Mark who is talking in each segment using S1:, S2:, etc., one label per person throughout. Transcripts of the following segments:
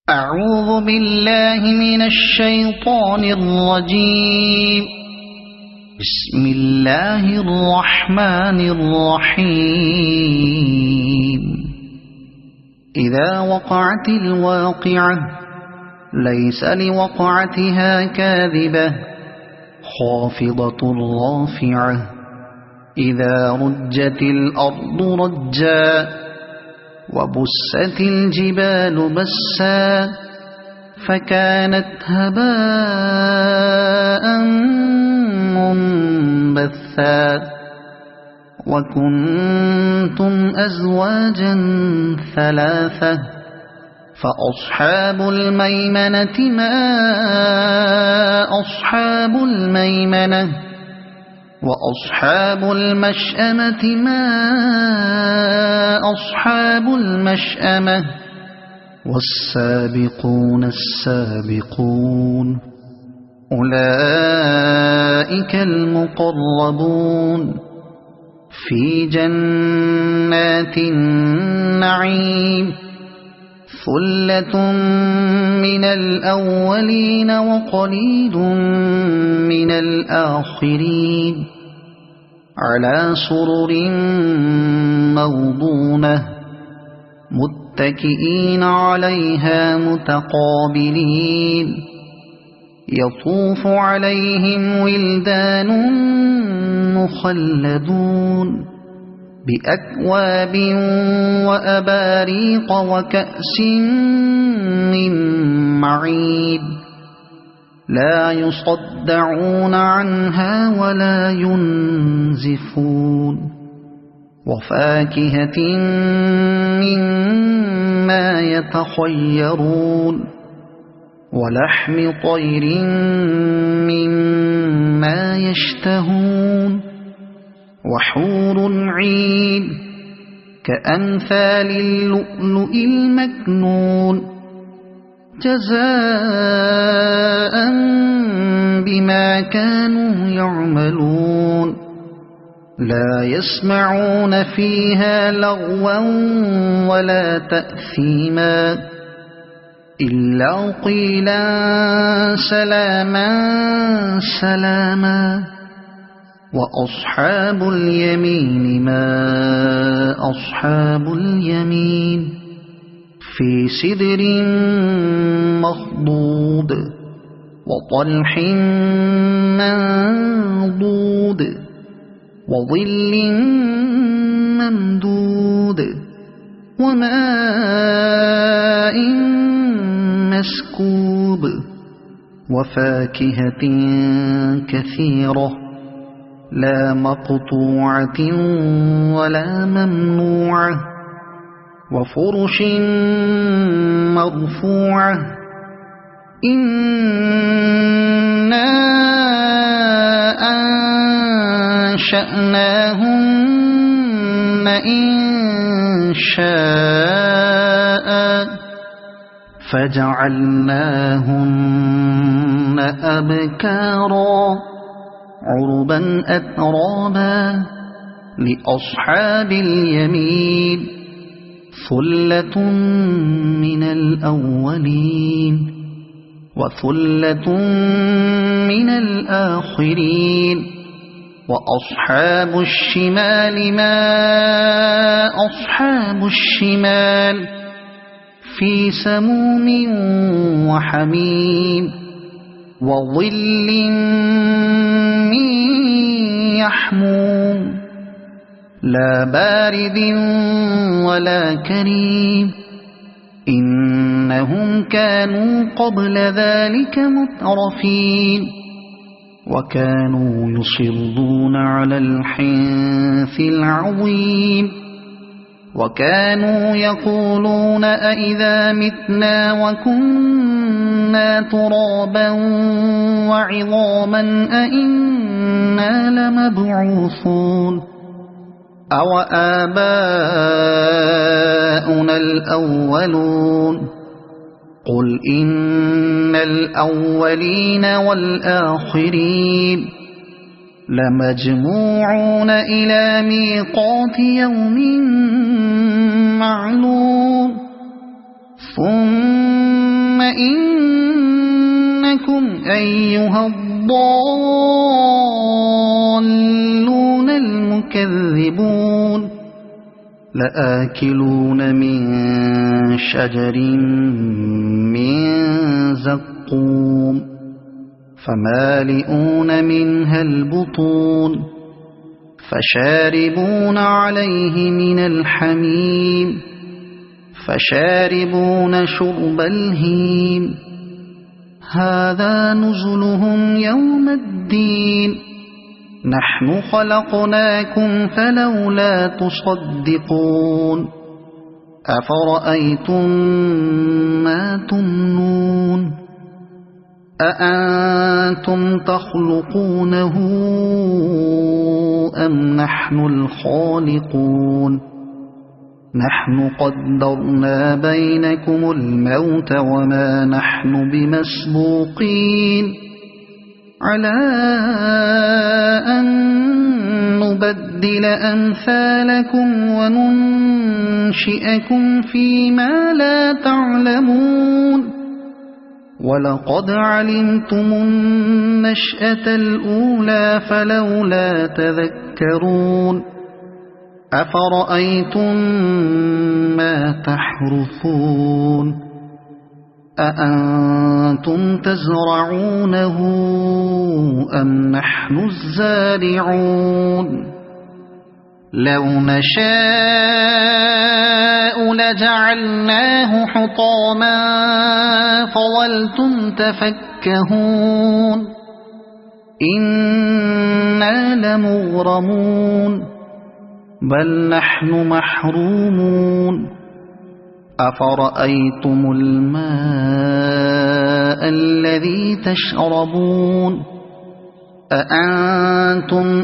S1: أعوذ بالله من الشيطان الرجيم. بسم الله الرحمن الرحيم. إذا وقعت الواقعة ليس لوقعتها كاذبة خافضة رافعة إذا رجت الأرض رجا وبست الجبال بسا فكانت هباء منبثا وكنتم أزواجا ثلاثة فأصحاب الميمنة ما أصحاب الميمنة وأصحاب المشأمة ما أصحاب المشأمة والسابقون السابقون أولئك المقربون في جنات النعيم ثلة من الأولين وقليل من الآخرين على سرر موضونة متكئين عليها متقابلين يطوف عليهم ولدان مخلدون بأكواب وأباريق وكأس من معين لا يصدعون عنها ولا ينزفون وفاكهة مما يتخيرون ولحم طير مما يشتهون وحور عين كأمثال اللؤلؤ المكنون جزاء بما كانوا يعملون لا يسمعون فيها لغوا ولا تأثيما إلا قيلا سلاما سلاما وأصحاب اليمين ما أصحاب اليمين في سدر مخضود وطلح منضود وظل ممدود وماء مسكوب وفاكهة كثيرة لا مقطوعة ولا ممنوعة وفرش مرفوعة إنا أنشأناهن إنشاء فجعلناهن أبكارا عربا أترابا لأصحاب اليمين ثلة من الأولين وثلة من الآخرين وأصحاب الشمال ما أصحاب الشمال في سموم وحميم وظل من يحموم لا بارد ولا كريم إنهم كانوا قبل ذلك مترفين وكانوا يصرون على الحنث العظيم وكانوا يقولون أئذا متنا وكنا ترابا وعظاما أئنا لمبعوثون أو آباؤنا الأولون قل إن الأولين والآخرين لمجموعون إلى ميقات يوم معلوم ثم إنكم أيها الضالون المكذبون لآكلون من شجر من زقوم فمالئون منها البطون فشاربون عليه من الحميم فشاربون شرب الهيم هذا نزلهم يوم الدين نحن خلقناكم فلولا تصدقون أفرأيتم ما تمنون أأنتم تخلقونه أم نحن الخالقون نحن قدرنا بينكم الموت وما نحن بمسبوقين على أن نبدل أمثالكم وننشئكم فيما لا تعلمون ولقد علمتم النشأة الأولى فلولا تذكرون أفرأيتم ما تحرثون أأنتم تزرعونه أم نحن الزارعون لو نشاء لجعلناه حطاما فظلتم تفكهون إنا لمغرمون بل نحن محرومون أفرأيتم الماء الذي تشربون أأنتم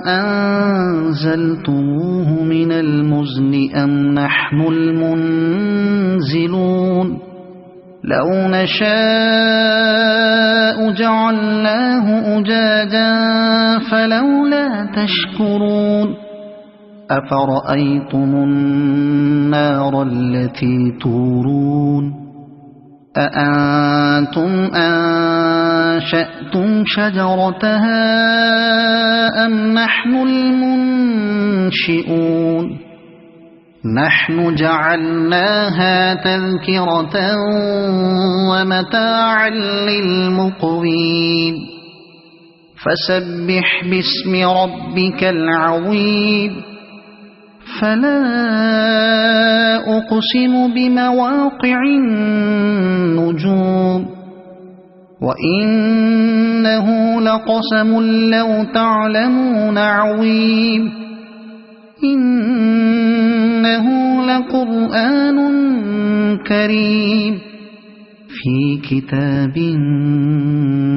S1: أنزلتموه من المزن أم نحن المنزلون لو نشاء جعلناه أجاجا فلولا تشكرون أفرأيتم النار التي تورون أأنتم أنشأتم شجرتها أم نحن المنشئون نحن جعلناها تذكرة ومتاعا للمقوين فسبح باسم ربك العظيم فلا أقسم بمواقع النجوم وإنه لقسم لو تعلمون عظيم إنه لقرآن كريم في كتاب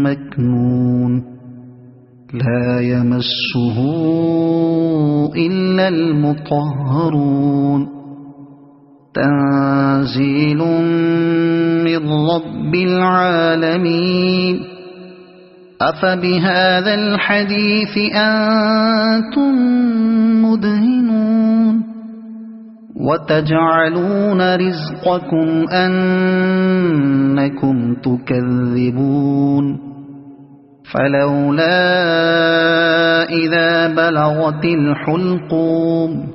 S1: مكنون لا يمسه إلا المطهرون تنزيل من رب العالمين أفبهذا الحديث أنتم مدهنون وتجعلون رزقكم أنكم تكذبون فلولا إذا بلغت الحلقوم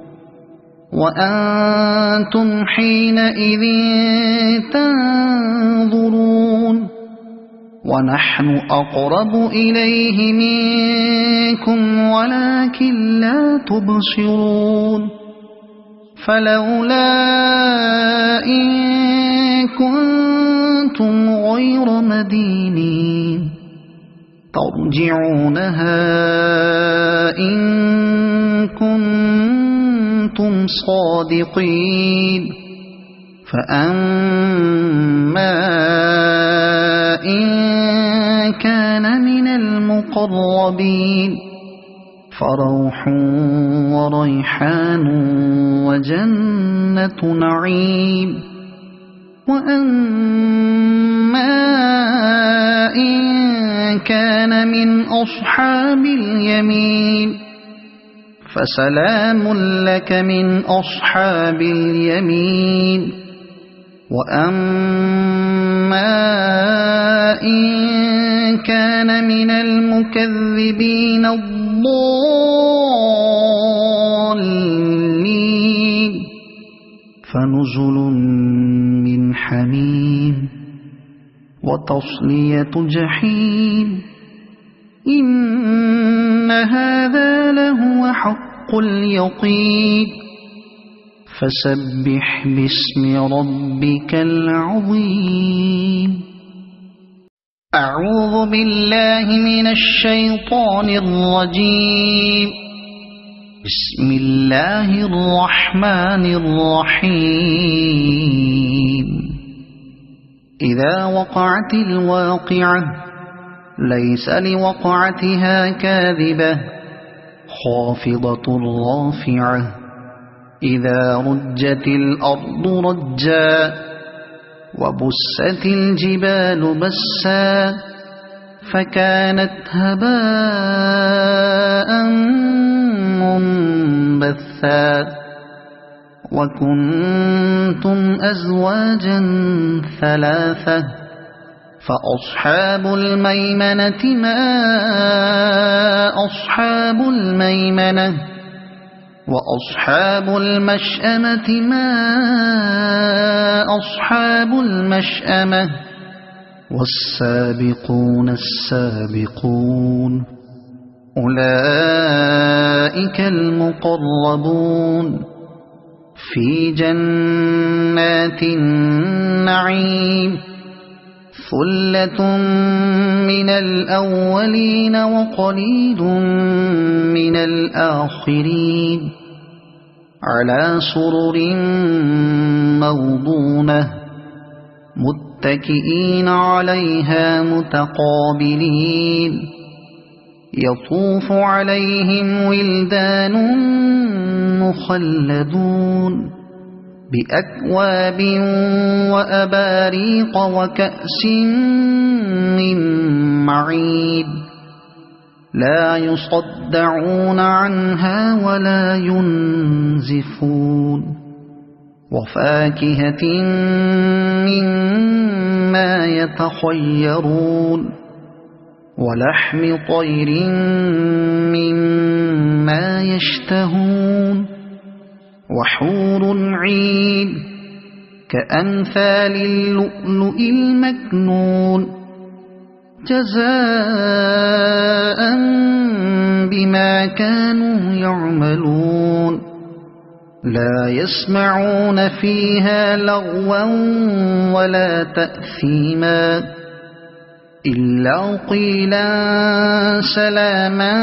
S1: وأنتم حينئذ تنظرون ونحن أقرب إليه منكم ولكن لا تبصرون فلولا إن كنتم غير مدينين ترجعونها إن كنتم صادقين فأما إن كان من المقربين فروح وريحان وجنة نعيم وأما إن كان من أصحاب اليمين فسلام لك من أصحاب اليمين وأما كان من المكذبين الضالين فنزل من حميم وتصلية جحيم إن هذا لهو حق اليقين فسبح باسم ربك العظيم أعوذ بالله من الشيطان الرجيم بسم الله الرحمن الرحيم إذا وقعت الواقعة ليس لوقعتها كاذبة خافضة رافعة إذا رجت الأرض رجا وبست الجبال بسا فكانت هباء منبثا وكنتم أزواجا ثلاثة فأصحاب الميمنة ما أصحاب الميمنة وأصحاب المشأمة ما أصحاب المشأمة والسابقون السابقون أولئك المقربون في جنات النعيم ثلة من الأولين وقليل من الآخرين على سرر موضونة متكئين عليها متقابلين يطوف عليهم ولدان مخلدون بأكواب وأباريق وكأس من معين لا يصدعون عنها ولا ينزفون وفاكهة مما يتخيرون ولحم طير مما يشتهون وحور عين كأمثال اللؤلؤ المكنون جزاء بما كانوا يعملون لا يسمعون فيها لغوا ولا تأثيما إلا قيلا سلاما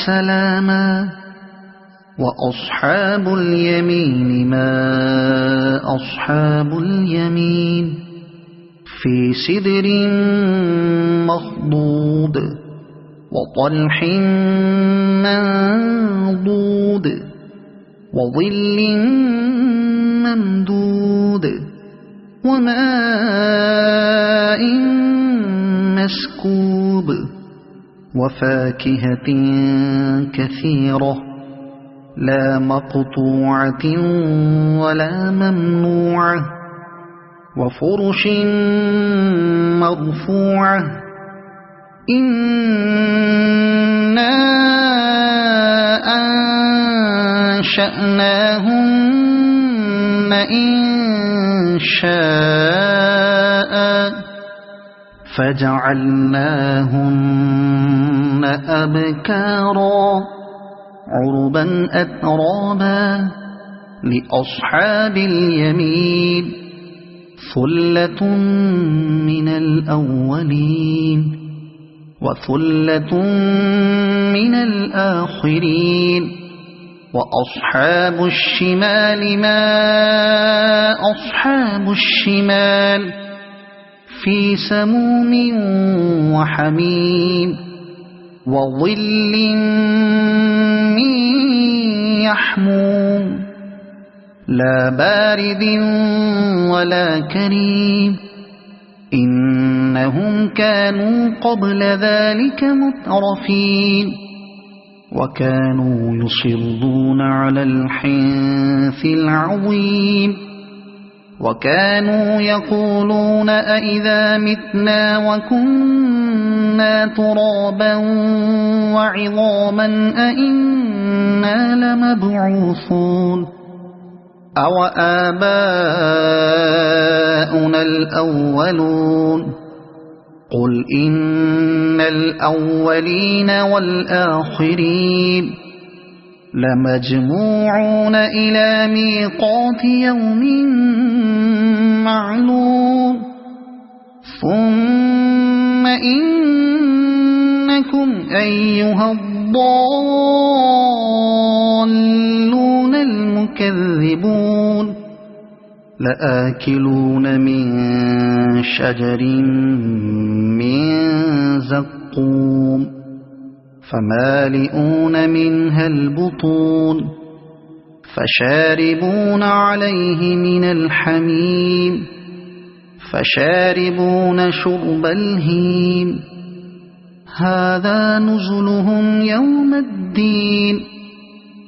S1: سلاما وأصحاب اليمين ما أصحاب اليمين في سدر مخضود وطلح منضود وظل ممدود وماء مسكوب وفاكهة كثيرة لا مقطوعة ولا ممنوعة وفرش مرفوعة إنا أنشأناهن إنشاء فجعلناهن أبكارا عربا أترابا لأصحاب اليمين ثلة من الأولين وثلة من الآخرين وأصحاب الشمال ما أصحاب الشمال في سموم وحميم وظل من يحموم لا بارد ولا كريم إنهم كانوا قبل ذلك مترفين وكانوا يصرون على الحنث العظيم وكانوا يقولون أئذا متنا وكنا كنا ترابا وعظاما أئنا لمبعوثون أو آباؤنا الأولون قل إن الأولين والآخرين لمجموعون إلى ميقات يوم معلوم ثم إنكم أيها الضالون المكذبون لآكلون من شجر من زقوم فمالئون منها البطون فشاربون عليه من الحميم فشاربون شرب الهيم هذا نزلهم يوم الدين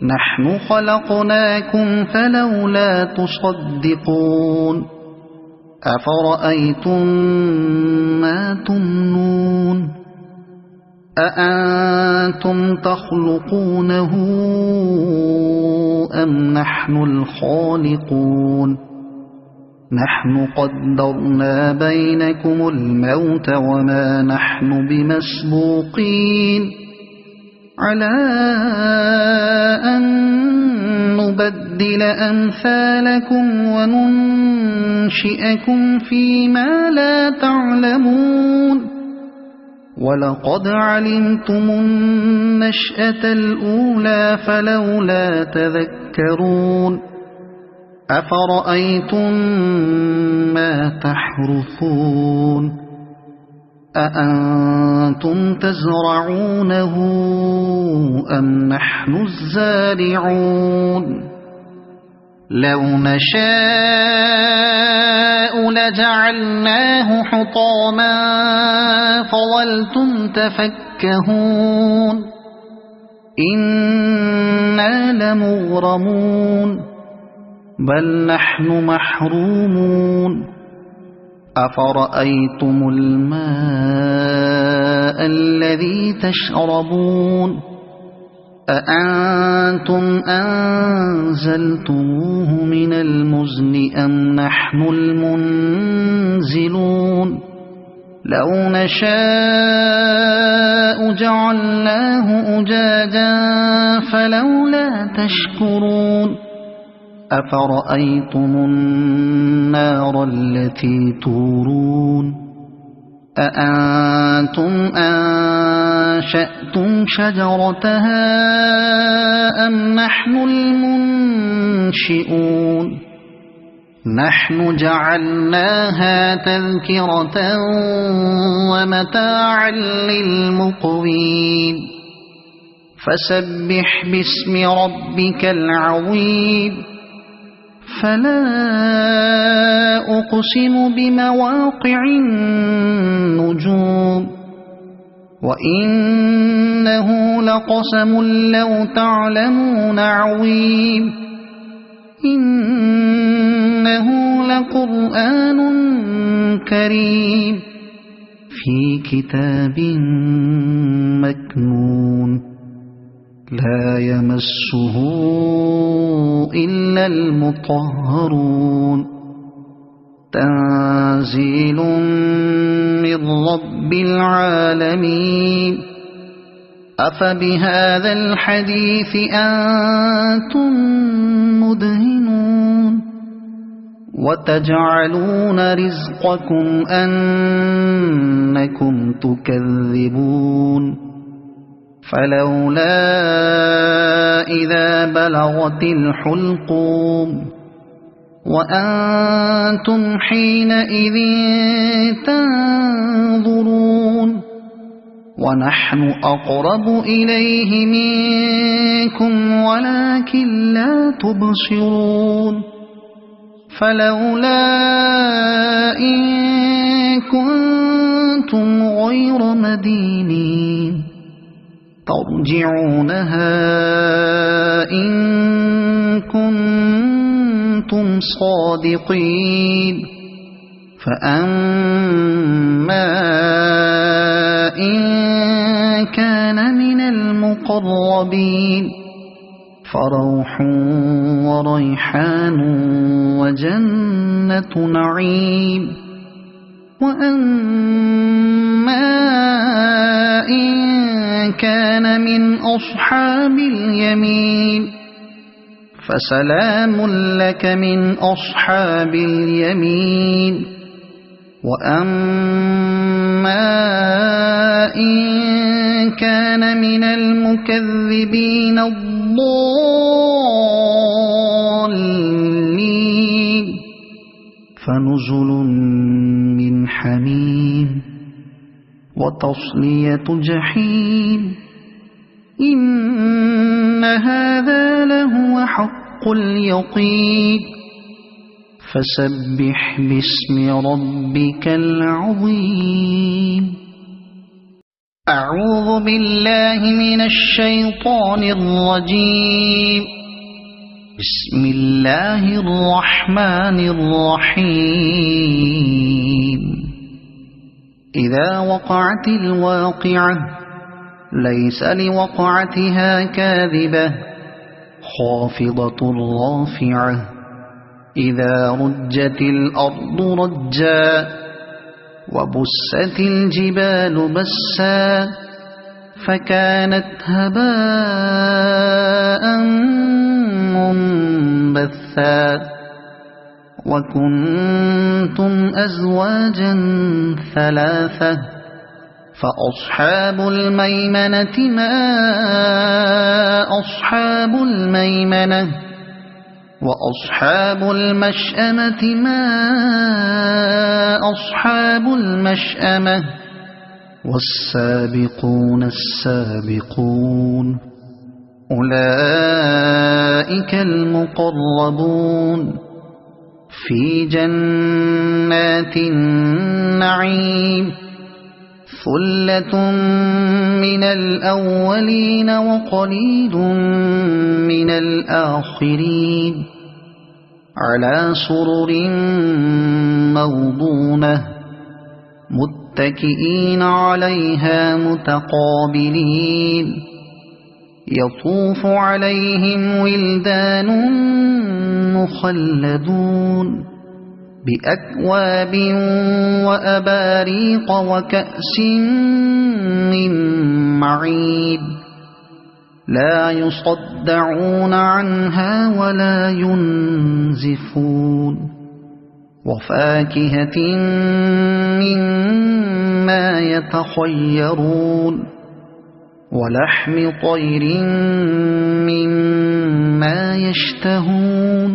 S1: نحن خلقناكم فلولا تصدقون أفرأيتم ما تمنون أأنتم تخلقونه أم نحن الخالقون نحن قدرنا بينكم الموت وما نحن بمسبوقين على أن نبدل أمثالكم وننشئكم فيما لا تعلمون ولقد علمتم النشأة الأولى فلولا تذكرون أفرأيتم ما تحرثون أأنتم تزرعونه أم نحن الزارعون لو نشاء لجعلناه حطاما فظلتم تفكهون إنا لمغرمون بل نحن محرومون أفرأيتم الماء الذي تشربون أأنتم أنزلتموه من المزن أم نحن المنزلون لو نشاء جعلناه أجاجا فلولا تشكرون أفرأيتم النار التي تورون أأنتم أنشأتم شجرتها أم نحن المنشئون نحن جعلناها تذكرة ومتاعا للمقوين فسبح باسم ربك العظيم فلا أقسم بمواقع النجوم وإنه لقسم لو تعلمون عظيم إنه لقرآن كريم في كتاب مكنون لا يمسه إلا المطهرون تنزيل من رب العالمين أفبهذا الحديث أنتم مدهنون وتجعلون رزقكم أنكم تكذبون فلولا إذا بلغت الحلقوم وأنتم حينئذ تنظرون ونحن أقرب إليه منكم ولكن لا تبصرون فلولا إن كنتم غير مدينين ترجعونها إن كنتم صادقين فأما إن فروح وريحان وجنة نعيم. وأما إن كان من أصحاب اليمين فسلام لك من أصحاب اليمين. وأما إن كان من المكذبين الضالين فنزل من حميم وتصلية جحيم. إن هذا لهو حق اليقين. فسبح باسم ربك العظيم. أعوذ بالله من الشيطان الرجيم. بسم الله الرحمن الرحيم. إذا وقعت الواقعة ليس لوقعتها كاذبة خافضة رافعة. إذا رجت الأرض رجا وبست الجبال بسا فكانت هباء منبثا. وكنتم أزواجا ثلاثة فأصحاب الميمنة ما أصحاب الميمنة. وأصحاب المشأمة ما أصحاب المشأمة. والسابقون السابقون أولئك المقربون في جنات النعيم. ثلة من الأولين وقليل من الآخرين على سرر موضونة متكئين عليها متقابلين. يطوف عليهم ولدان مخلدون بأكواب وأباريق وكأس من معين لا يصدعون عنها ولا ينزفون. وفاكهة مما يتخيرون ولحم طير مما يشتهون.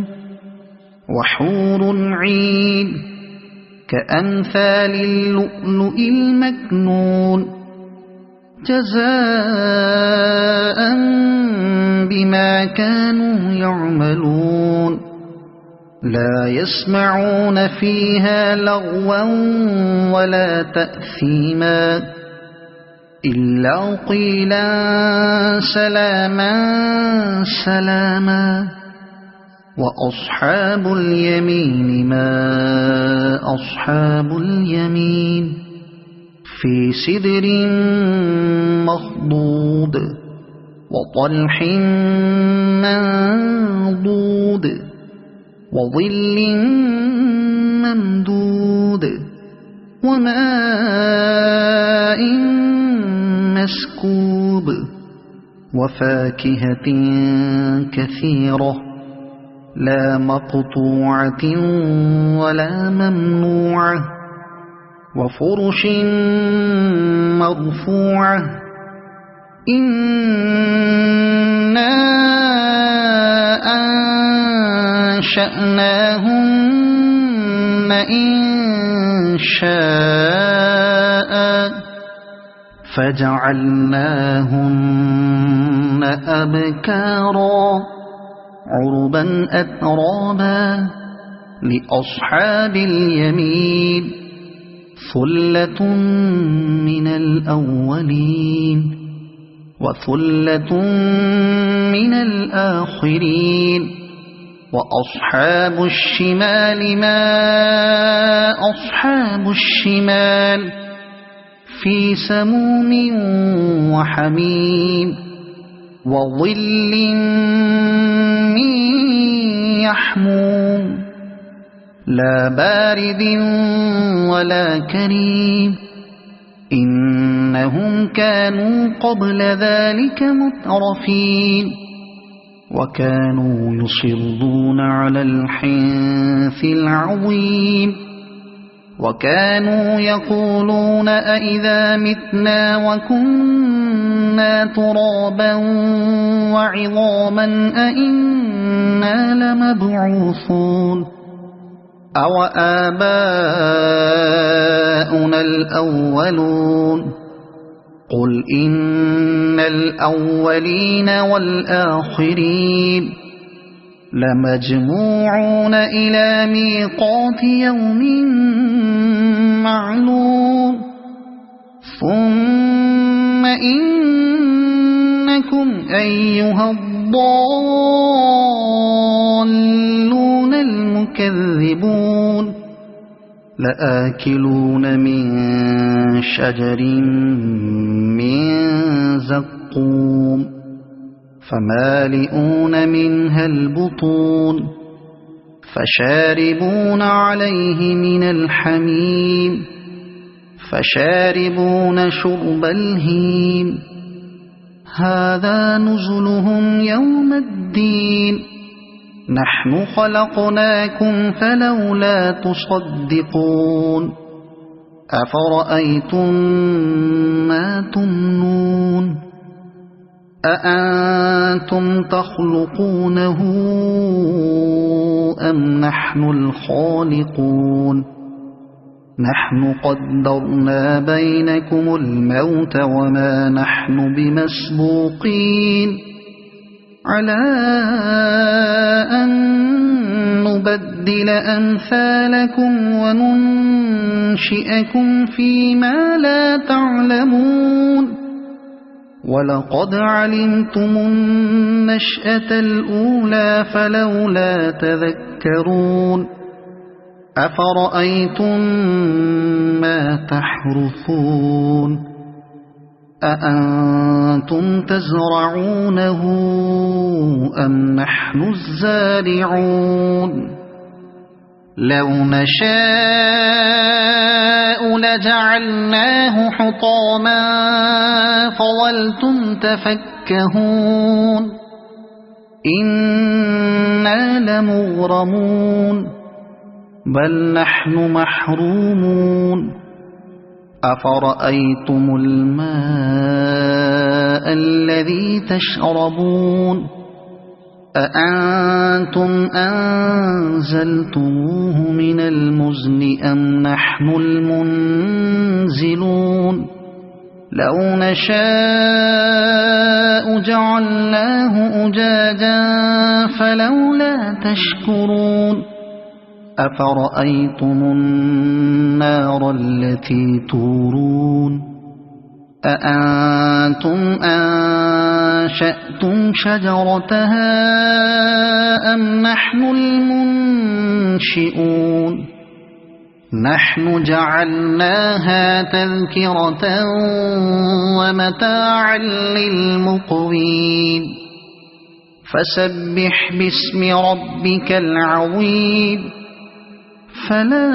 S1: وحور عين كأمثال اللؤلؤ المكنون جزاء بما كانوا يعملون. لا يسمعون فيها لغوا ولا تأثيما إلا قيلا سلاما سلاما. وأصحاب اليمين ما أصحاب اليمين في سدر مخضود وطلح منضود وظل ممدود وماء مسكوب وفاكهة كثيرة لا مقطوعة ولا ممنوعة وفرش مرفوعة. إنا أنشأناهن إنشاء فجعلناهن أبكارا عربا أترابا لأصحاب اليمين. ثلة من الأولين وثلة من الآخرين. وأصحاب الشمال ما أصحاب الشمال في سموم وحميم وظل من يحموم لا بارد ولا كريم إنهم كانوا قبل ذلك مترفين وكانوا يصرون على الحنث العظيم وكانوا يقولون أئذا متنا وكنا ترابا وعظاما أئنا لمبعوثون أو آباؤنا الأولون قل إن الأولين والآخرين لمجموعون إلى ميقات يوم معلوم ثم إنكم أيها الضالون المكذبون لآكلون من شجر من زقوم فمالئون منها البطون فشاربون عليه من الحميم فشاربون شرب الهيم هذا نزلهم يوم الدين نحن خلقناكم فلولا تصدقون أفرأيتم ما تمنون أأنتم تخلقونه أم نحن الخالقون نحن قدرنا بينكم الموت وما نحن بمسبوقين على أن نبدل أمثالكم وننشئكم فيما لا تعلمون ولقد علمتم النشأة الأولى فلولا تذكرون أفرأيتم ما تحرثون أأنتم تزرعونه أم نحن الزارعون لو نشاء لجعلناه حطاما فظلتم تفكهون إنا لمغرمون بل نحن محرومون أفرأيتم الماء الذي تشربون أأنتم أنزلتموه من المزن أم نحن المنزلون لو نشاء جعلناه أجاجا فلولا تشكرون أفرأيتم النار التي تورون أأنتم أنشأتم شجرتها أم نحن المنشئون نحن جعلناها تذكرة ومتاعا للمقوين فسبح باسم ربك العظيم فلا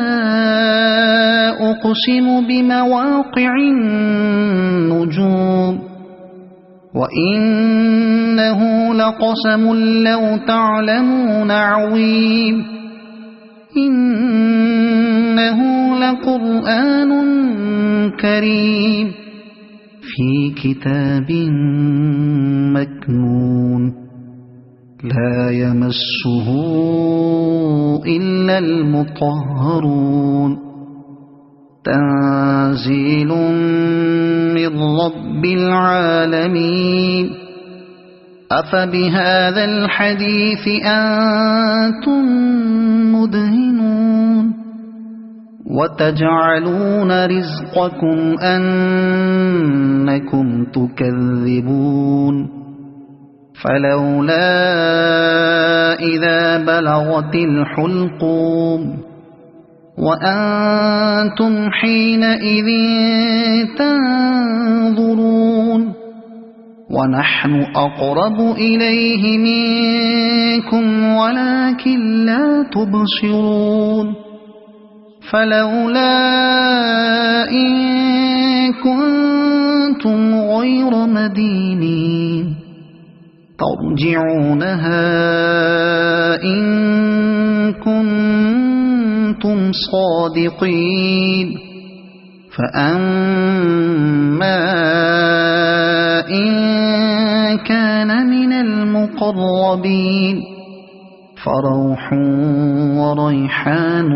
S1: أقسم بمواقع النجوم وإنه لقسم لو تعلمون عظيم إنه لقرآن كريم في كتاب مكنون لا يمسه إلا المطهرون تنزيل من رب العالمين أفبهذا الحديث أنتم مدهنون وتجعلون رزقكم أنكم تكذبون فلولا إذا بلغت الحلقوم وأنتم حينئذ تنظرون ونحن أقرب إليه منكم ولكن لا تبصرون فلولا إن كنتم غير مدينين ترجعونها إن كنتم صادقين فأما إن كان من المقربين فروح وريحان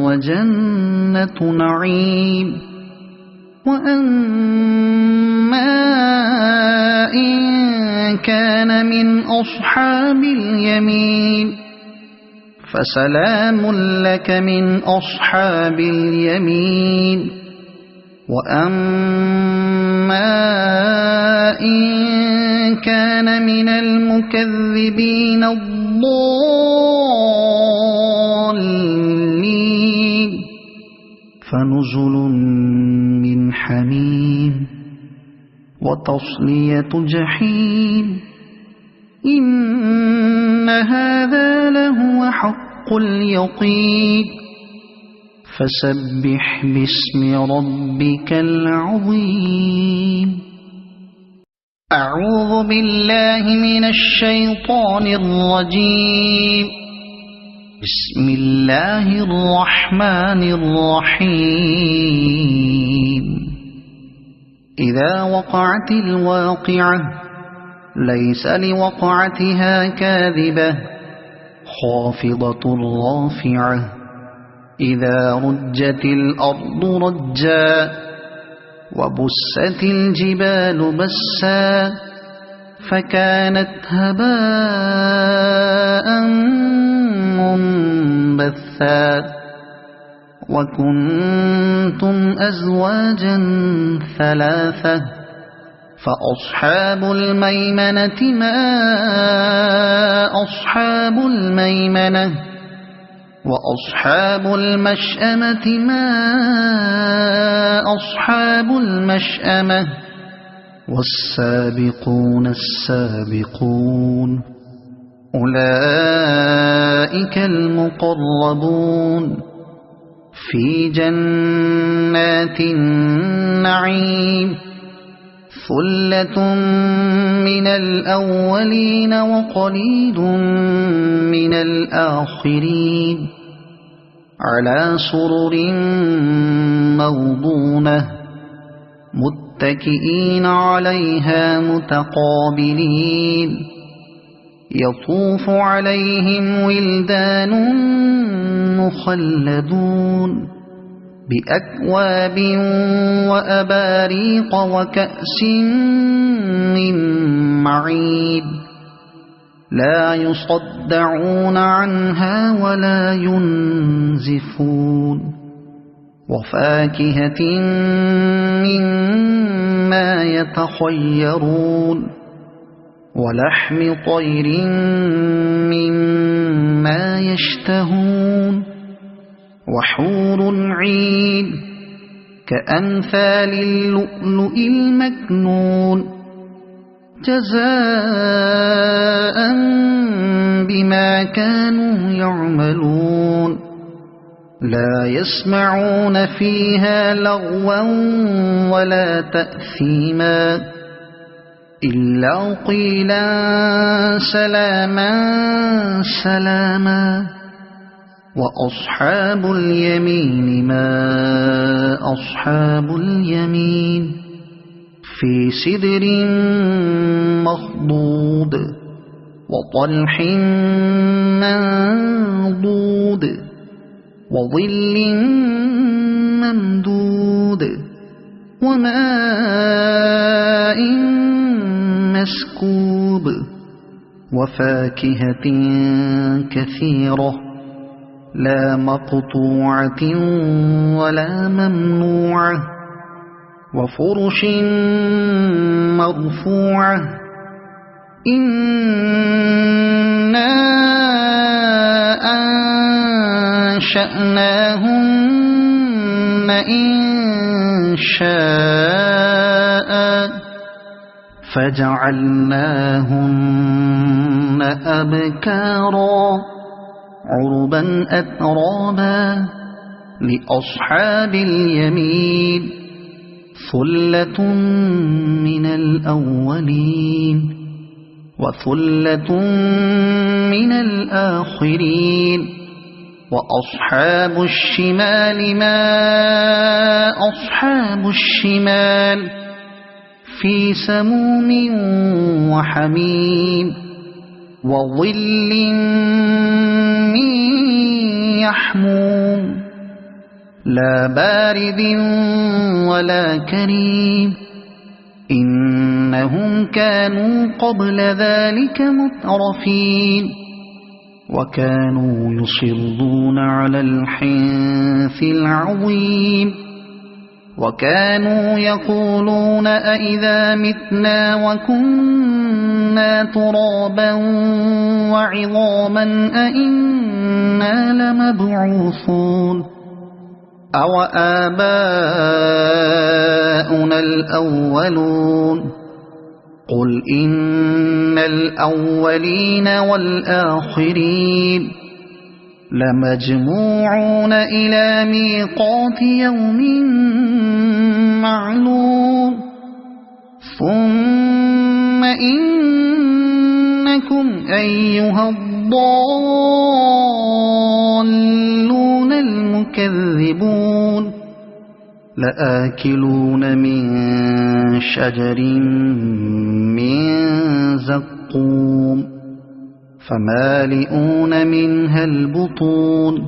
S1: وجنة نعيم وأما إن كان من أصحاب اليمين فسلام لك من أصحاب اليمين وأما إن كان من المكذبين الضالين فنزل من حميم وتصلية جحيم إن هذا لهو حق اليقين فسبح باسم ربك العظيم أعوذ بالله من الشيطان الرجيم بسم الله الرحمن الرحيم إذا وقعت الواقعة ليس لوقعتها كاذبة خافضة رافعة إذا رجت الأرض رجا وبست الجبال بسا فكانت هباء منبثا وكنتم أزواجا ثلاثة فأصحاب الميمنة ما أصحاب الميمنة وأصحاب المشأمة ما أصحاب المشأمة والسابقون السابقون أولئك المقربون في جنات النعيم ثلة من الأولين وقليل من الآخرين على سرر موضونة متكئين عليها متقابلين يطوف عليهم ولدان مخلدون بأكواب وأباريق وكأس من معين لا يصدعون عنها ولا ينزفون وفاكهة مما يتخيرون ولحم طير مما يشتهون وحور عين كأمثال اللؤلؤ المكنون جزاء بما كانوا يعملون لا يسمعون فيها لغوا ولا تأثيما إلا قيلا سلاما سلاما وأصحاب اليمين ما أصحاب اليمين في سدر مخضود وطلح منضود وظل ممدود وماء مسكوب وفاكهة كثيرة لا مقطوعة ولا ممنوعة وفرش مرفوعة إنا أنشأناهن إنشاء فجعلناهن أبكارا عربا أترابا لأصحاب اليمين ثلة من الأولين وثلة من الآخرين وأصحاب الشمال ما أصحاب الشمال في سموم وحميم وظل من يحموم لا بارد ولا كريم إنهم كانوا قبل ذلك مترفين وكانوا يصرون على الحنث العظيم وكانوا يقولون أئذا متنا وكنا ترابا وعظاما أئنا لمبعوثون أو آباؤنا الأولون قل إن الأولين والآخرين لمجموعون إلى ميقات يوم معلوم ثم إنكم أيها الضالون المكذبون لآكلون من شجر من زقوم فمالئون منها البطون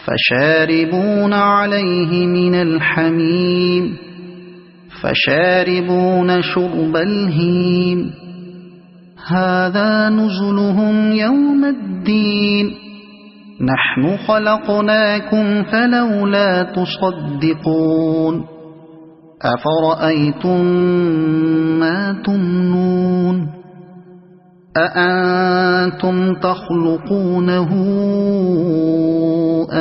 S1: فشاربون عليه من الحميم فشاربون شرب الهيم هذا نزلهم يوم الدين نحن خلقناكم فلولا تصدقون أفرأيتم ما تمنون أأنتم تخلقونه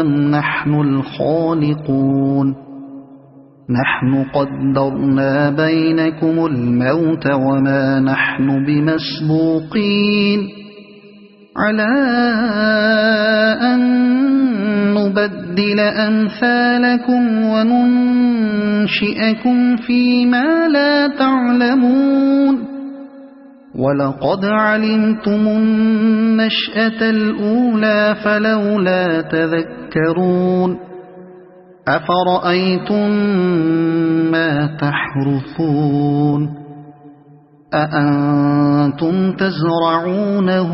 S1: أم نحن الخالقون نحن قدرنا بينكم الموت وما نحن بمسبوقين على أن نبدل أمثالكم وننشئكم فيما لا تعلمون ولقد علمتم النشأة الأولى فلولا تذكرون أفرأيتم ما تحرثون أأنتم تزرعونه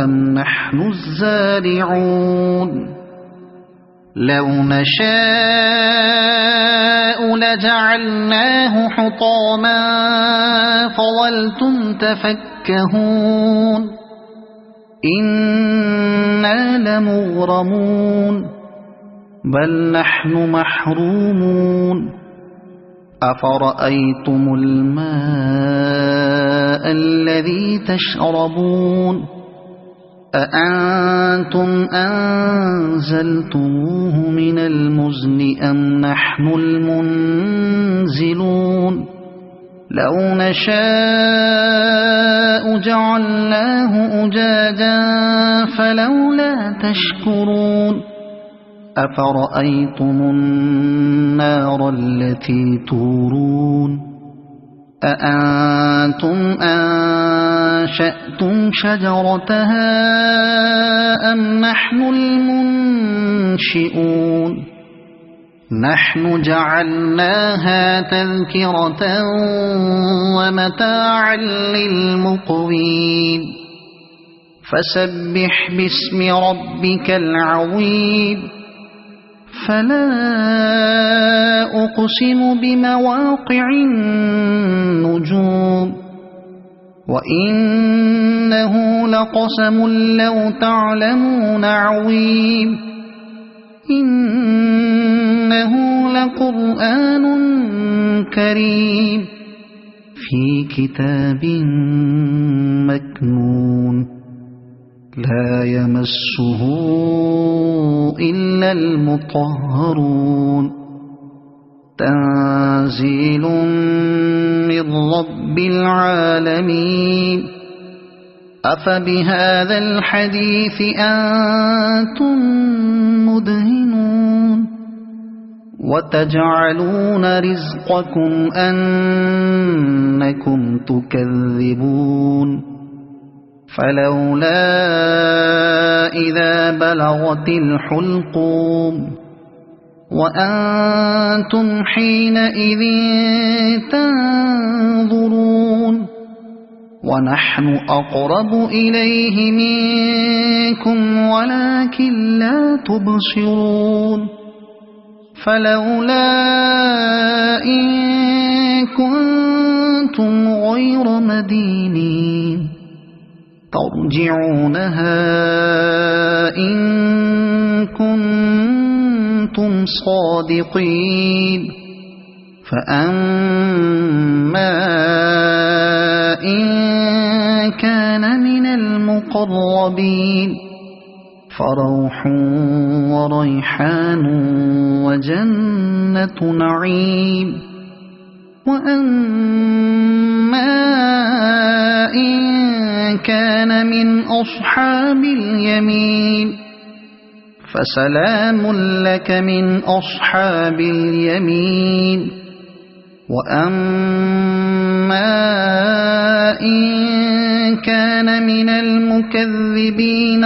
S1: أم نحن الزارعون لو نشاء لجعلناه حطاما فظلتم تفكهون إنا لمغرمون بل نحن محرومون أفرأيتم الماء الذي تشربون أأنتم أنزلتموه من المزن أم نحن المنزلون لو نشاء جعلناه أجاجا فلولا تشكرون أفرأيتم النار التي تورون أأنتم أنشأتم شجرتها أم نحن المنشئون نحن جعلناها تذكرة ومتاعا للمقوين فسبح باسم ربك العظيم فلا أقسم بمواقع النجوم وإنه لقسم لو تعلمون عظيم إنه لقرآن كريم في كتاب مكنون لا يمسه إلا المطهرون تنزيل من رب العالمين أفبهذا الحديث أنتم مدهنون وتجعلون رزقكم أنكم تكذبون فلولا إذا بلغت الحلقوم وأنتم حينئذ تنظرون ونحن أقرب إليه منكم ولكن لا تبصرون فلولا إن كنتم غير مدينين ترجعونها إن كنتم صادقين فأما إن كان من المقربين فروح وريحان وجنة نعيم وأما إن كان من أصحاب اليمين فسلام لك من أصحاب اليمين وأما إن كان من المكذبين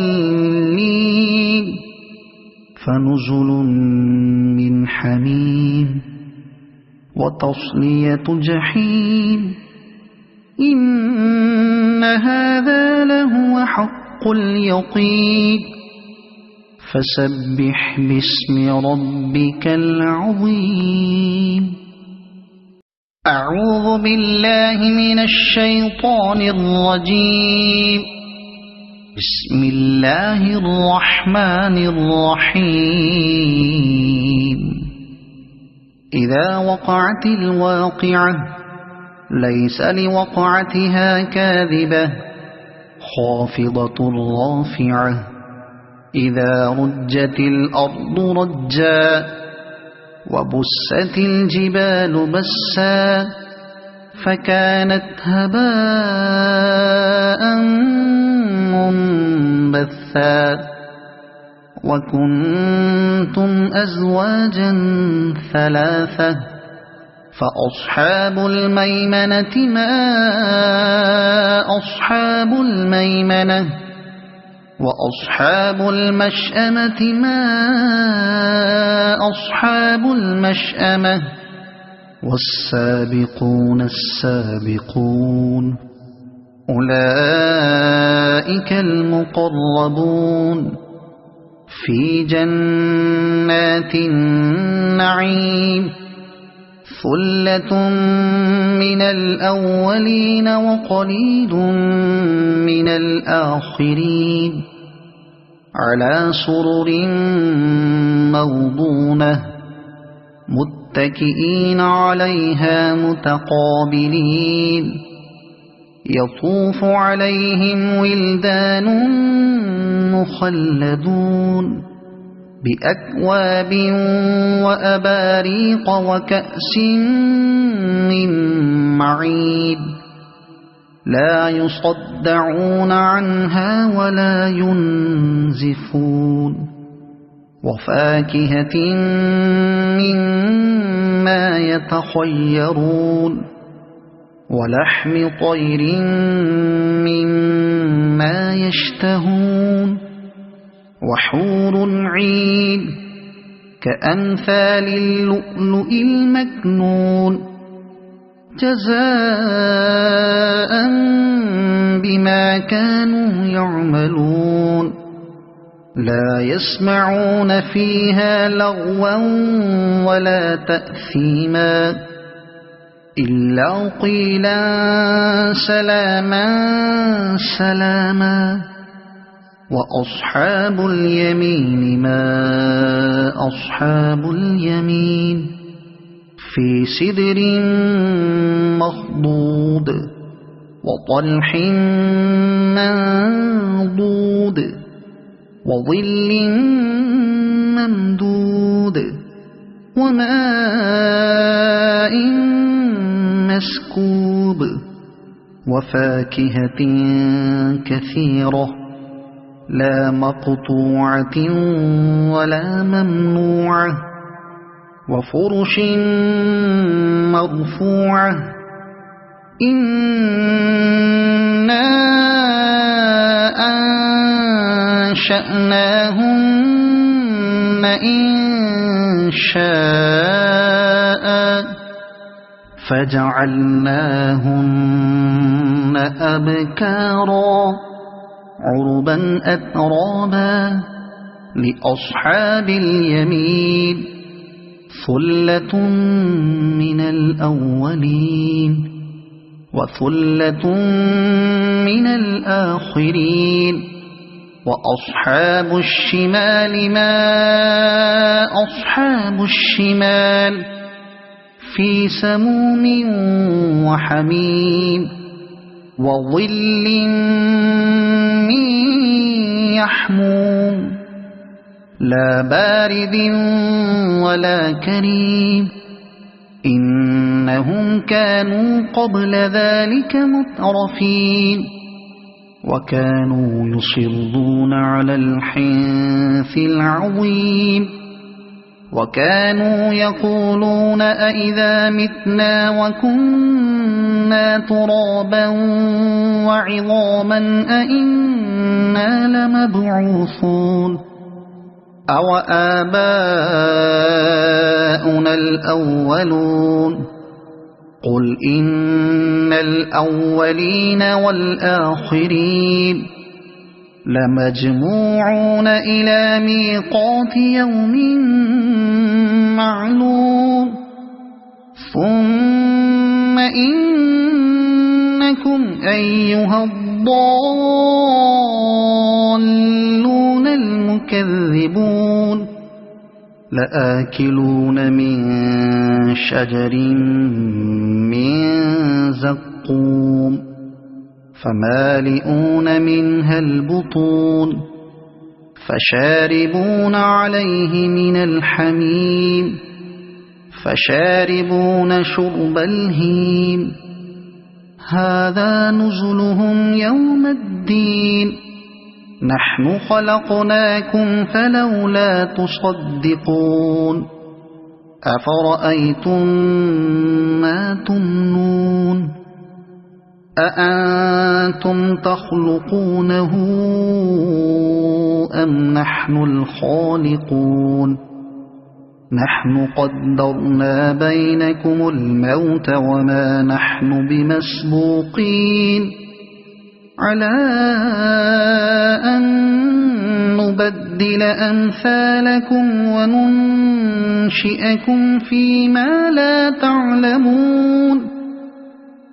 S1: الضالين فنزل من حميم وتصلية جحيم إن هذا لهو حق اليقين فسبح باسم ربك العظيم أعوذ بالله من الشيطان الرجيم بسم الله الرحمن الرحيم إذا وقعت الواقعة ليس لوقعتها كاذبة خافضة رافعة إذا رجت الأرض رجا وبست الجبال بسا فكانت هباء منبثا وكنتم أزواجا ثلاثة فأصحاب الميمنة ما أصحاب الميمنة وأصحاب المشأمة ما أصحاب المشأمة والسابقون السابقون أولئك المقربون في جنات النعيم ثلة من الأولين وقليل من الآخرين على سرر موضونة متكئين عليها متقابلين يطوف عليهم ولدان مخلدون بأكواب وأباريق وكأس من معين لا يصدعون عنها ولا ينزفون وفاكهة مما يتخيرون ولحم طير مما يشتهون وحور عين كأمثال اللؤلؤ المكنون جزاء بما كانوا يعملون لا يسمعون فيها لغوا ولا تأثيما إلا قيلا سلاما سلاما وأصحاب اليمين ما أصحاب اليمين في سدر مخضود وطلح منضود وظل ممدود مسدود وماء مسكوب وفاكهة كثيرة لا مقطوعة ولا ممنوعة وفرش مرفوعة إنا أنشأناهن إنشاء فجعلناهن أبكارا عربا أترابا لأصحاب اليمين ثلة من الأولين وثلة من الآخرين وأصحاب الشمال ما أصحاب الشمال في سموم وحميم وظل من يحموم لا بارد ولا كريم إنهم كانوا قبل ذلك مترفين وكانوا يصرون على الحنث العظيم وكانوا يقولون أئذا متنا وكنا ترابا وعظاما أئنا لمبعوثون أو آباؤنا الأولون قل إن الأولين والآخرين لمجموعون إلى ميقات يوم معلوم ثم إنكم أيها الضالون المكذبون لآكلون من شجر من زقوم فمالئون منها البطون فشاربون عليه من الحميم فشاربون شرب الهيم هذا نزلهم يوم الدين نحن خلقناكم فلولا تصدقون أفرأيتم ما تمنون أأنتم تخلقونه أم نحن الخالقون نحن قدرنا بينكم الموت وما نحن بمسبوقين على أن نبدل أمثالكم وننشئكم فيما لا تعلمون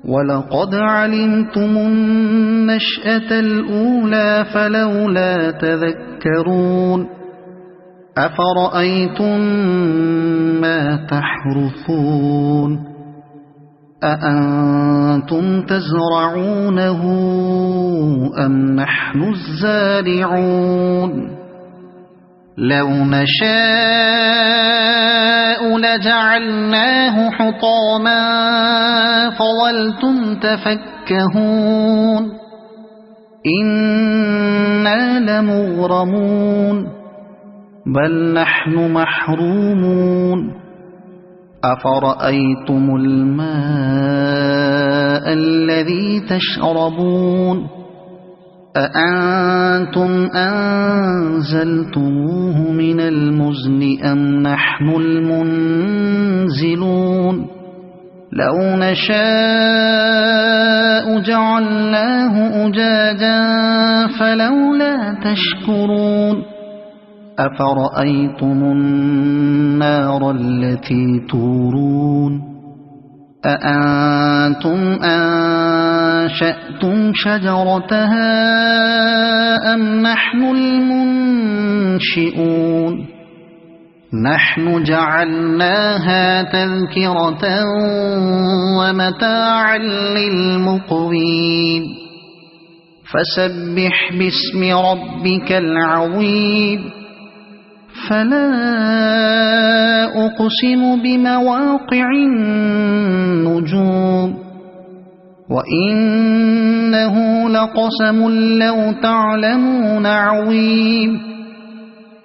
S1: ولقد علمتم النشأة الأولى فلولا تذكرون أفرأيتم ما تحرثون أأنتم تزرعونه أم نحن الزارعون لو نشاء لجعلناه حطاما فظلتم تفكهون إنا لمغرمون بل نحن محرومون أفرأيتم الماء الذي تشربون أأنتم أنزلتموه من المزن أم نحن المنزلون لو نشاء جعلناه أجاجا فلولا تشكرون أفرأيتم النار التي تورون أأنتم أنشأتم شجرتها أم نحن المنشئون نحن جعلناها تذكرة ومتاعا للمقوين فسبح باسم ربك العظيم فلا أقسم بمواقع النجوم وإنه لقسم لو تعلمون عظيم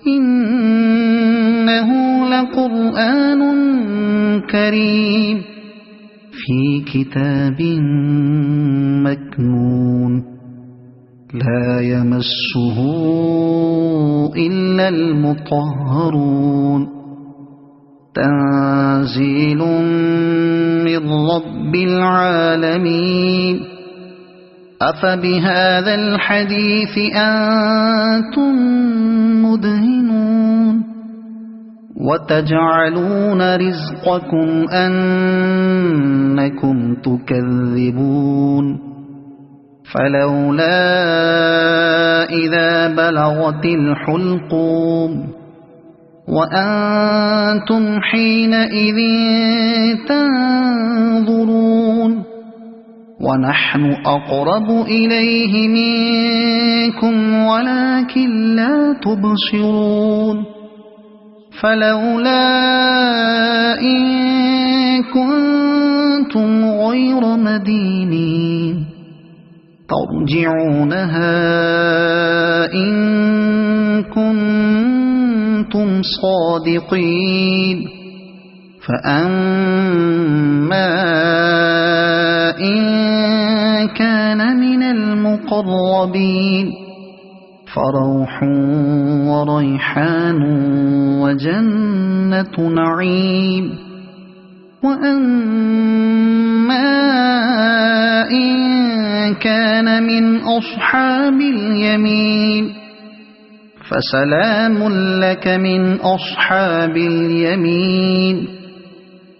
S1: إنه لقرآن كريم في كتاب مكنون لا يمسه إلا المطهرون تنزيل من رب العالمين أفبهذا الحديث أنتم مدهنون وتجعلون رزقكم أنكم تكذبون فلولا إذا بلغت الحلقوم وأنتم حينئذ تنظرون ونحن أقرب إليه منكم ولكن لا تبصرون فلولا إن كنتم غير مدينين ترجعونها إن كنتم صادقين فأما إن كان من المقربين فروح وريحان وجنة نعيم وأما إن كان من أصحاب اليمين فسلام لك من أصحاب اليمين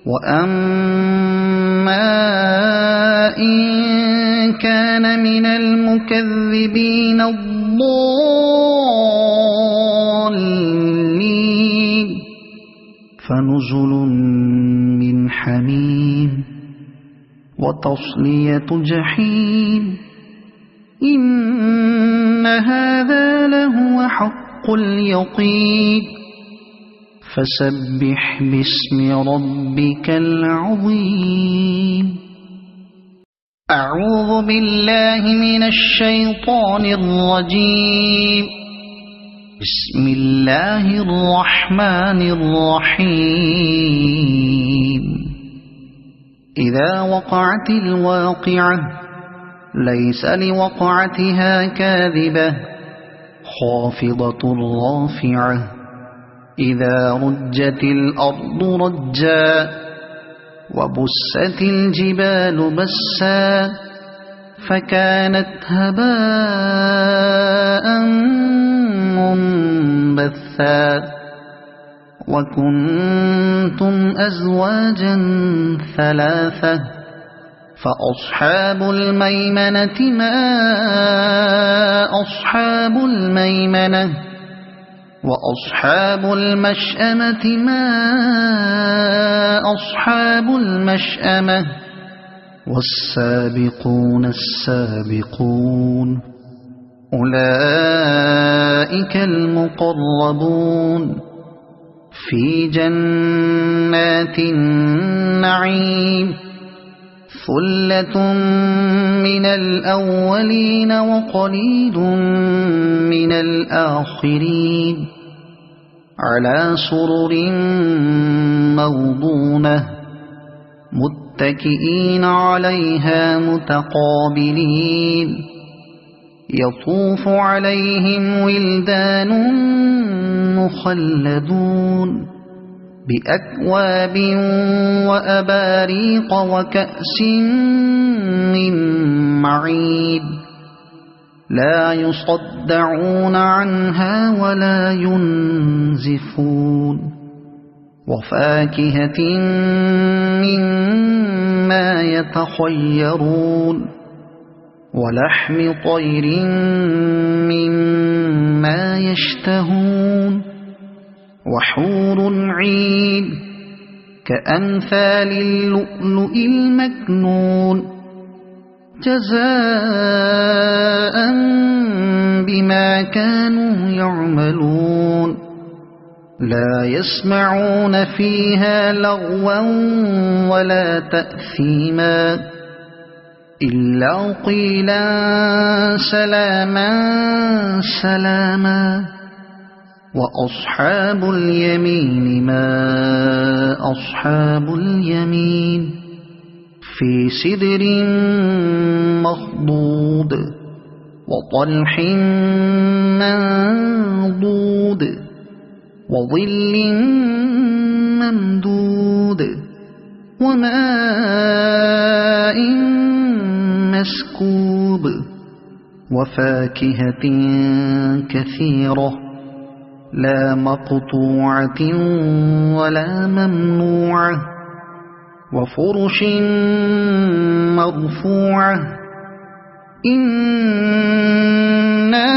S1: وأما إن كان من المكذبين الضالين فنزل من حميم وتصلية جحيم إن هذا لهو حق اليقين فسبح باسم ربك العظيم أعوذ بالله من الشيطان الرجيم بسم الله الرحمن الرحيم إذا وقعت الواقعة ليس لوقعتها كاذبة خافضة رافعة إذا رجت الأرض رجا وبست الجبال بسا فكانت هباء منبثا وكنتم أزواجا ثلاثة فأصحاب الميمنة ما أصحاب الميمنة وأصحاب المشأمة ما أصحاب المشأمة والسابقون السابقون أولئك المقربون في جنات النعيم ثلة من الأولين وقليل من الآخرين على سرر موضونة متكئين عليها متقابلين يطوف عليهم ولدان مخلدون بأكواب وأباريق وكأس من معين لا يصدعون عنها ولا ينزفون وفاكهة مما يتخيرون ولحم طير مما يشتهون وحور عين كأمثال اللؤلؤ المكنون جزاء بما كانوا يعملون لا يسمعون فيها لغوا ولا تأثيما إلا قيلا سلاما سلاما وأصحاب اليمين ما أصحاب اليمين في سدر مخضود وطلح منضود وظل ممدود وماء مسكوب وفاكهة كثيرة لا مقطوعة ولا ممنوعة وفرش مرفوعة إنا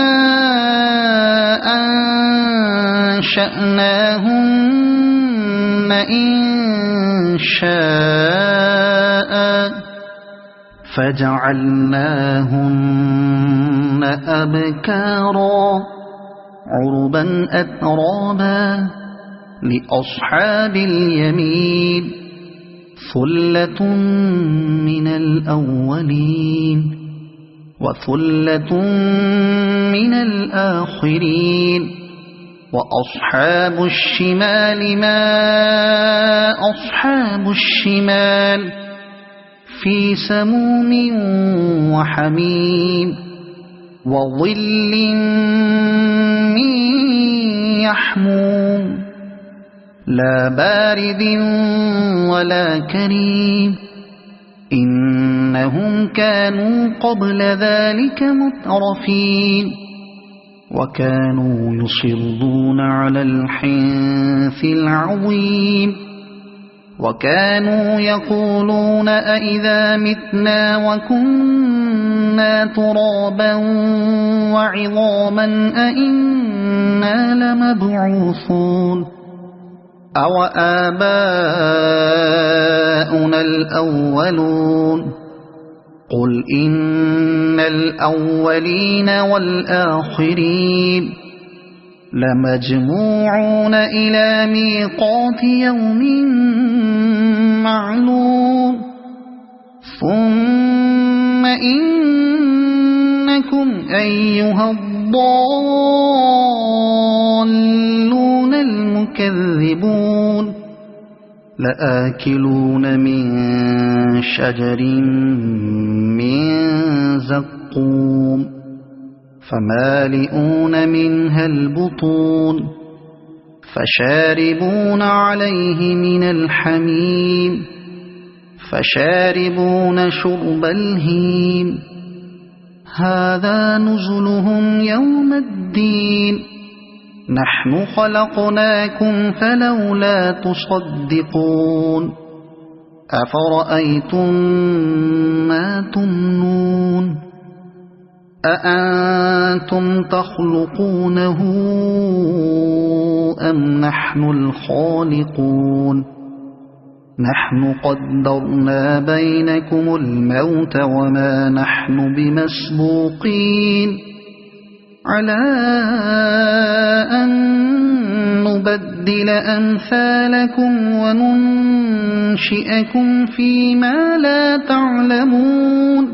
S1: أنشأناهن إنشاء فجعلناهن أبكارا عربا أترابا لأصحاب اليمين ثلة من الأولين وثلة من الآخرين وأصحاب الشمال ما أصحاب الشمال في سموم وحميم وظل من يحموم لا بارد ولا كريم إنهم كانوا قبل ذلك مترفين وكانوا يصرون على الحنث العظيم وكانوا يقولون أئذا متنا وكنا ترابا وعظاما أئنا لمبعوثون أو آباؤنا الأولون قل إن الأولين والآخرين لمجموعون إلى ميقات يوم معلوم ثم إنكم أيها الضالون المكذبون لآكلون من شجر من زقوم فمالئون منها البطون فشاربون عليه من الحميم فشاربون شرب الهيم هذا نزلهم يوم الدين نحن خلقناكم فلولا تصدقون أفرأيتم ما تمنون أأنتم تخلقونه أم نحن الخالقون نحن قدرنا بينكم الموت وما نحن بمسبوقين على أن نبدل أمثالكم وننشئكم فيما لا تعلمون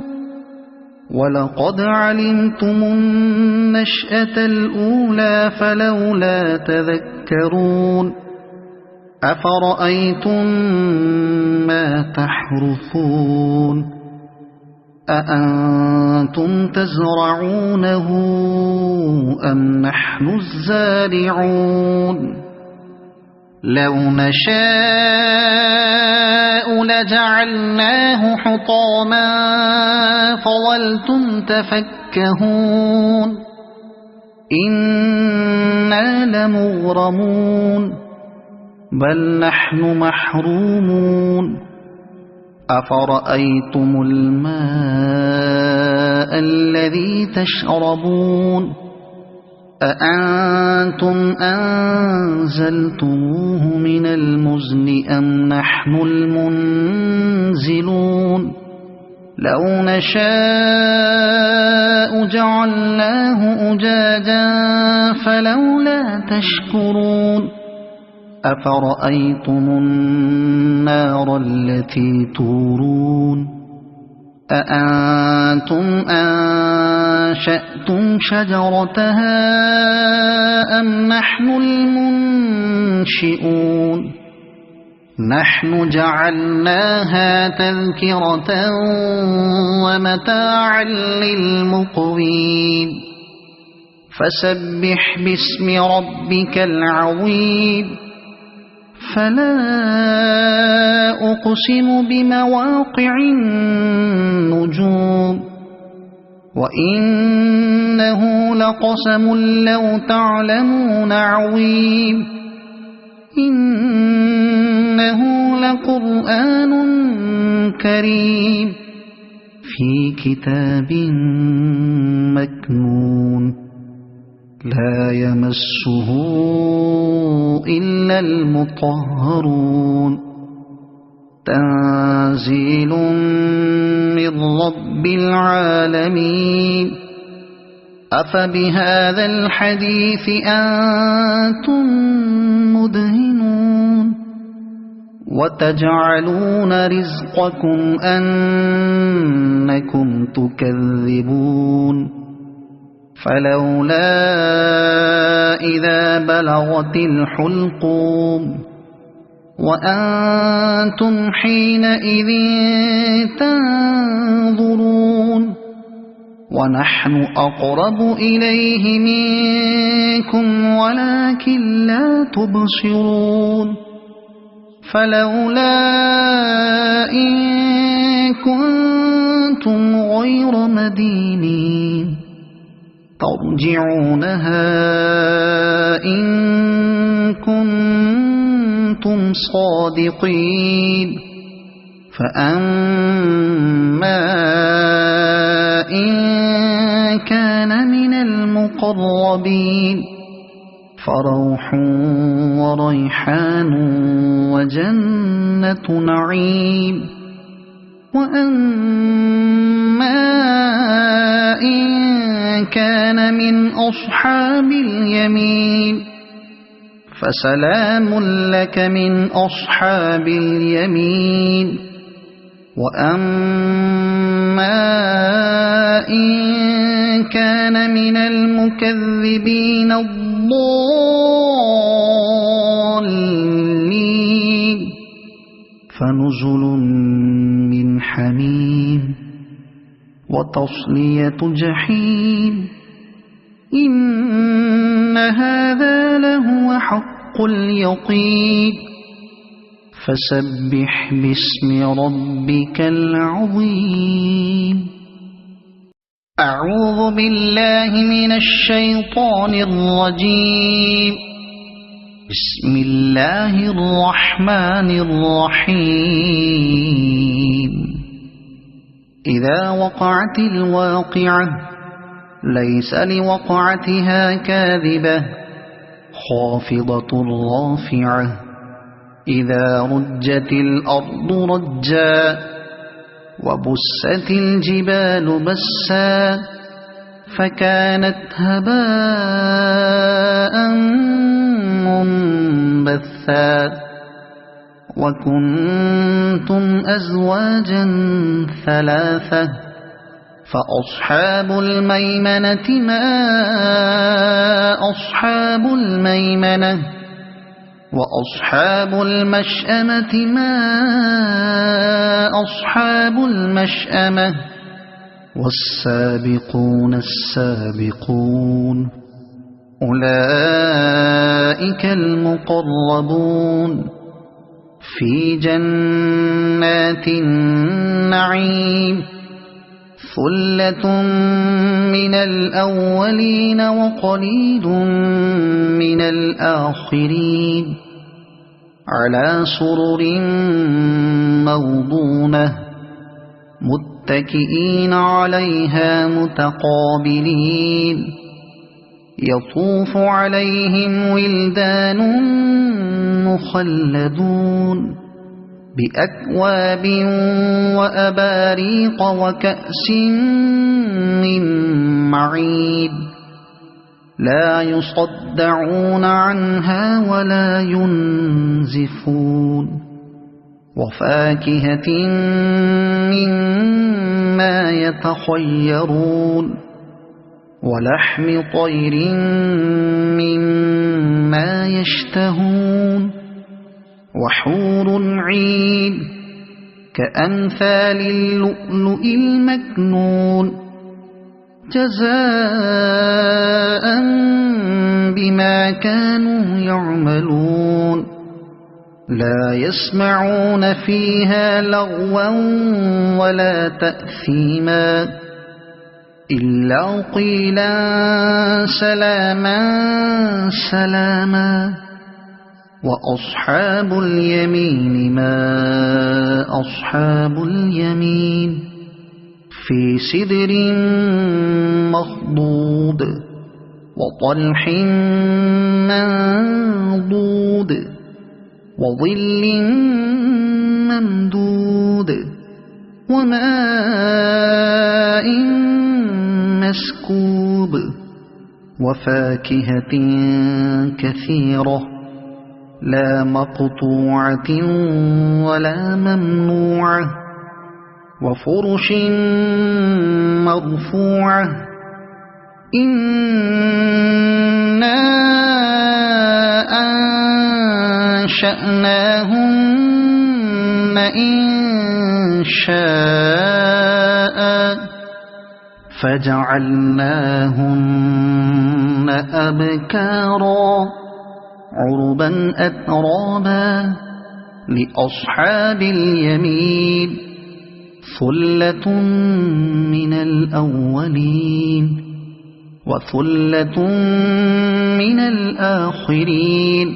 S1: ولقد علمتم النشأة الأولى فلولا تذكرون أفرأيتم ما تحرثون أأنتم تزرعونه أم نحن الزارعون لو نشاء لجعلناه حطاما فظلتم تفكهون إنا لمغرمون بل نحن محرومون أفرأيتم الماء الذي تشربون أأنتم أنزلتموه من المزن أم نحن المنزلون لو نشاء جعلناه أجاجا فلولا تشكرون أفرأيتم النار التي تورون أأنتم أنشأتم شجرتها أم نحن المنشئون نحن جعلناها تذكرة ومتاعا للمقوين فسبح باسم ربك العظيم فلا أقسم بمواقع النجوم وإنه لقسم لو تعلمون عظيم إنه لقرآن كريم في كتاب مكنون لا يمسه إلا المطهرون تنزيل من رب العالمين أفبهذا الحديث أنتم مدهنون وتجعلون رزقكم أنكم تكذبون فلولا إذا بلغت الحلقوم وأنتم حينئذ تنظرون ونحن أقرب إليه منكم ولكن لا تبصرون فلولا إن كنتم غير مدينين ترجعونها إن كنتم صادقين فأما إن كان من المقربين فروح وريحان وجنة نعيم وأما إن كان من أصحاب اليمين فسلام لك من أصحاب اليمين وأما إن كان من المكذبين الضالين فنزل من حميم وتصلية جحيم إن هذا لهو حق اليقين فسبح باسم ربك العظيم أعوذ بالله من الشيطان الرجيم بسم الله الرحمن الرحيم إذا وقعت الواقعة ليس لوقعتها كاذبة خافضة رافعة إذا رجت الأرض رجا وبست الجبال بسا فكانت هباء منبثا وكنتم أزواجا ثلاثة فأصحاب الميمنة ما أصحاب الميمنة وأصحاب المشأمة ما أصحاب المشأمة والسابقون السابقون أولئك المقربون في جنات النعيم ثلة من الأولين وقليل من الآخرين على سرر موضونة متكئين عليها متقابلين يطوف عليهم ولدان مخلدون بأكواب وأباريق وكأس من معين لا يصدعون عنها ولا ينزفون وفاكهة مما يتخيرون ولحم طير مما يشتهون وحور عين كأمثال اللؤلؤ المكنون جزاء بما كانوا يعملون لا يسمعون فيها لغوا ولا تأثيما إلا قيلا سلاما سلاما وأصحاب اليمين ما أصحاب اليمين في سدر مخضود وطلح منضود وظل ممدود وماء مسكوب وفاكهة كثيرة لا مقطوعة ولا ممنوعة وفرش مرفوعة إنا أنشأناهن إنشاء فجعلناهن أبكارا عربا أترابا لأصحاب اليمين ثلة من الأولين وثلة من الآخرين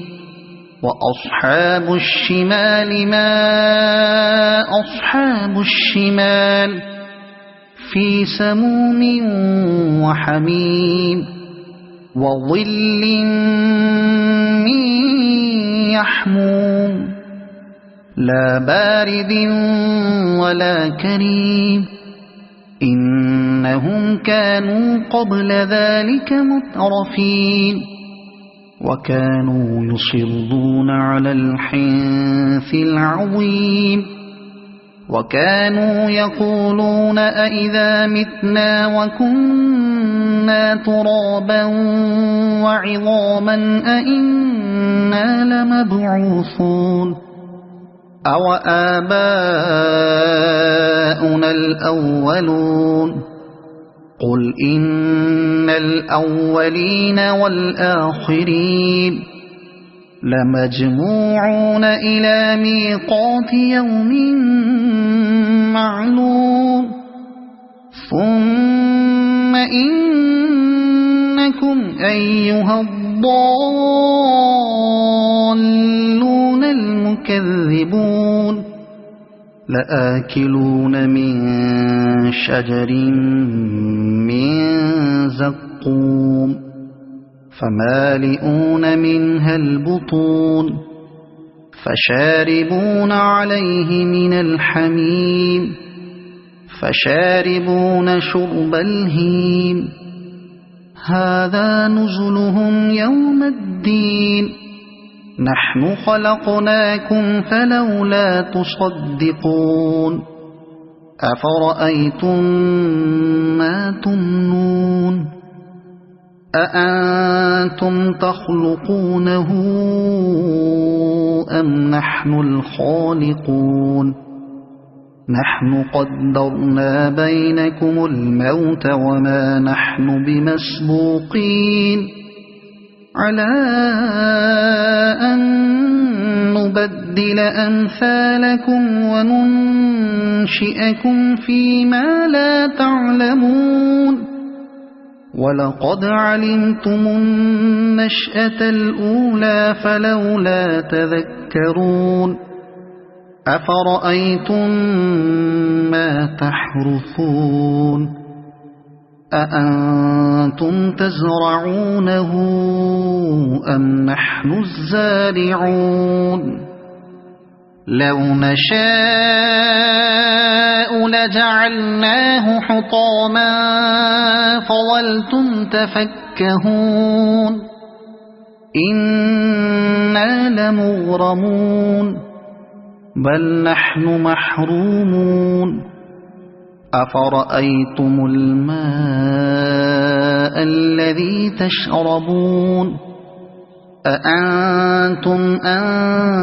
S1: وأصحاب الشمال ما أصحاب الشمال في سموم وحميم وظل من يحموم لا بارد ولا كريم إنهم كانوا قبل ذلك مترفين وكانوا يصرون على الحنث العظيم وكانوا يقولون أئذا متنا وكنا ترابا وعظاما أئنا لمبعوثون أو آباؤنا الأولون قل إن الأولين والآخرين لمجموعون إلى ميقات يوم معلوم ثم إنكم أيها الضالون المكذبون لآكلون من شجر من زقوم فمالئون منها البطون فشاربون عليه من الحميم فشاربون شرب الهيم هذا نزلهم يوم الدين نحن خلقناكم فلولا تصدقون أفرأيتم ما تمنون أأنتم تخلقونه أم نحن الخالقون نحن قدرنا بينكم الموت وما نحن بمسبوقين على أن نبدل أمثالكم وننشئكم فيما لا تعلمون ولقد علمتم النشأة الأولى فلولا تذكرون أفرأيتم ما تحرثون أأنتم تزرعونه أم نحن الزارعون لو نشاء لجعلناه حطاما فظلتم تفكرون يفكهون إنا لمغرمون بل نحن محرومون أفرأيتم الماء الذي تشربون أأنتم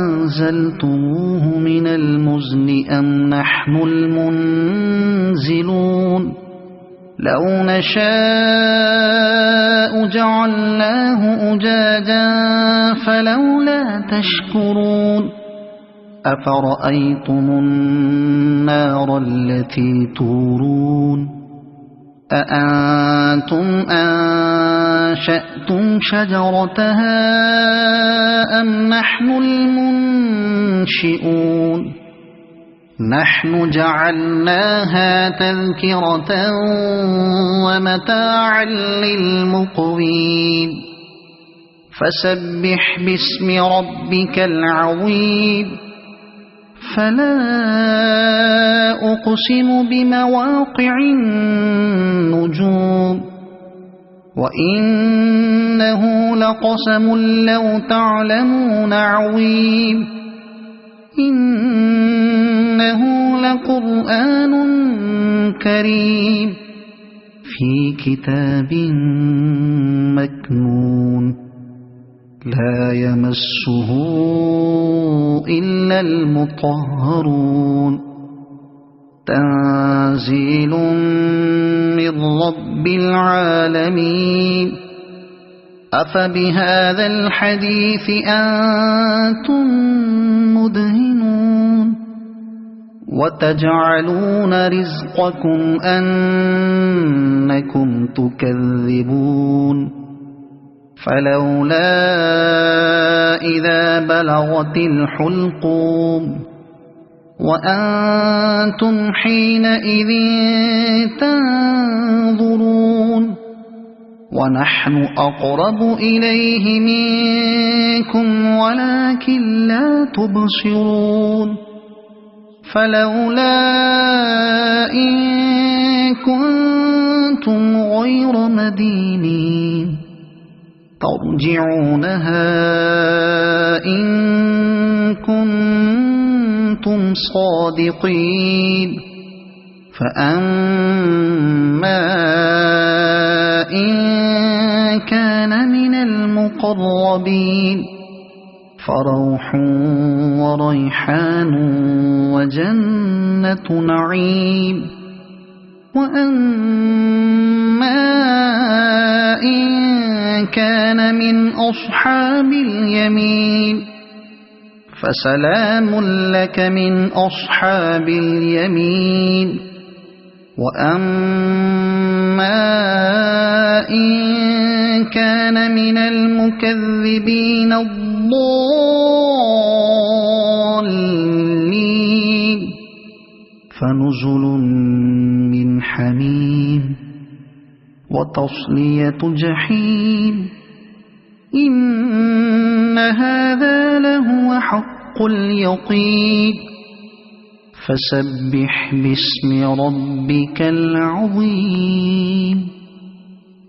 S1: أنزلتموه من المزن أم نحن المنزلون لو نشاء جعلناه أجاجا فلولا تشكرون أفرأيتم النار التي تورون أأنتم أنشأتم شجرتها أم نحن المنشئون نحن جعلناها تذكرة ومتاعا للمقوين فسبح باسم ربك العظيم فلا أقسم بمواقع النجوم وإنه لقسم لو تعلمون عظيم إنه لقرآن كريم في كتاب مكنون لا يمسه إلا المطهرون تنزيل من رب العالمين أفبهذا الحديث أنتم مدهنون وتجعلون رزقكم أنكم تكذبون فلولا إذا بلغت الحلقوم وأنتم حينئذ تنظرون ونحن أقرب إليه منكم ولكن لا تبصرون فلولا إن كنتم غير مدينين ترجعونها إن كنتم صادقين فأما إن كان من المقربين فروح وريحان وجنة نعيم وأما إن كان من أصحاب اليمين فسلام لك من أصحاب اليمين وأما إن كان من المكذبين الضالين فنزل من حميم وتصلية جحيم إن هذا لهو حق اليقين فسبح باسم ربك العظيم